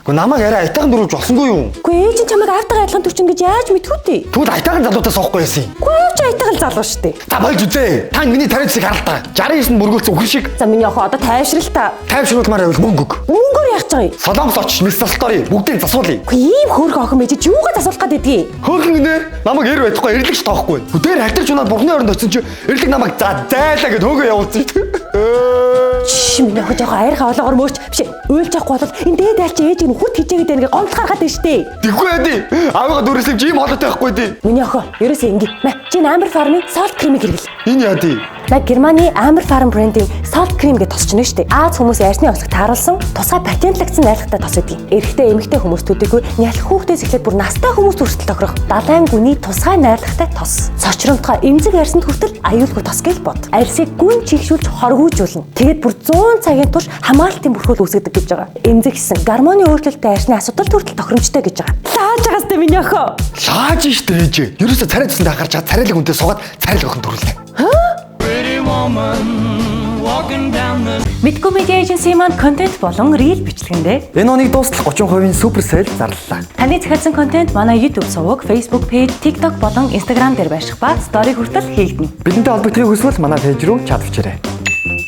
Гэхдээ намайг арай айтайхан дөрвж болсонгүй юу? Үгүй ээж нь чамайг автайгаа адилхан төрчин гэж яаж мэдхүү дээ? Тэгвэл айтайхан залуутаас авахгүй байсан юм. Үгүй ээж айтайхан залуу шүү дээ. Та болж үзээ. Та миний тариуцыг харалтаа. 69-нд мөргүүлсэн үхэн шиг. За миний охин одоо тайвшрал та. Тайвшруулмаар байвал мөнгө өг. Мөнгөөр яах гэж байгаа юм? Солонгос очиж мис салторыг бүгдийг засуулъя. Үгүй ийм хөөрхөн охин байж юугаа засуулах гэдгийг. Хөөрхөн гинэ. Намайг эр байхгүй эрлэгч тоохгүй. Өдөр халтарч унаад бурхны оронд очсон чи эрлэг намайг зайлаа гэд хөөгөө явуулсан шүү дээ. Чи миний охин жоохон айрхаа олоогоор мөөч биш уйлж явахгүй бол энэ дээд айлч ээж нь хүт хижээгээд байна гэж гомдол гаргаад байна штэ. Тэггүй яа. Аавгаа дүүрээсээ чи юм холоотой байхгүй дээ. Миний охин ерөөсөө ингэ. Чи Amber Farm-ийн Salt Cream-ийг хэрэгэл. Энэ яа дээ. Германы Amber Farm брендийн Salt Cream гэж тосч байна штэ. Аз хүмүүсийн арсны ослог тааруулсан тусгай патентлагдсан найрлагатай тос гэдэг. Эрэгтэй эмэгтэй хүмүүс төдийгүй нялх хүүхдээс эхлээд бүр настай хүмүүс хүртэл тохирох далайн гүний тусгай найрлагатай тос. Сочромтгой эмзэг арсанд хүртэл аюулгүй тос гэж бод. Арсыг гүн чигшүүлж хоргоожуулна. Тэгээд бүр 100 цагийн турш хамгаалтын бүрхүүл үүсгэдэг гэж байгаа. Эмзэг гэсэн гормоны өөрчлөлттэй арсны асуудал хүртэл тохиромжтой гэж байгаа. Лааж байгаас тэ миний охин. Лааж штэ ээж. Ерөөсө царай тусан дахарч чад царайлаг үнтэй суугаад царайлаг охин төрүүлнэ. Midco Media Agency маань контент болон рeel бичлэгэндээ Энэ оныг дуустал 30% супер сейл зарлалаа. таны захиалсан контент манай YouTube суваг, Facebook page, TikTok болон Instagram дээр байших ба стори хүртэл хийгдэнэ. Бидэнтэй холбогдохыг хүсвэл манай пэйж рүү чат бичээрэй.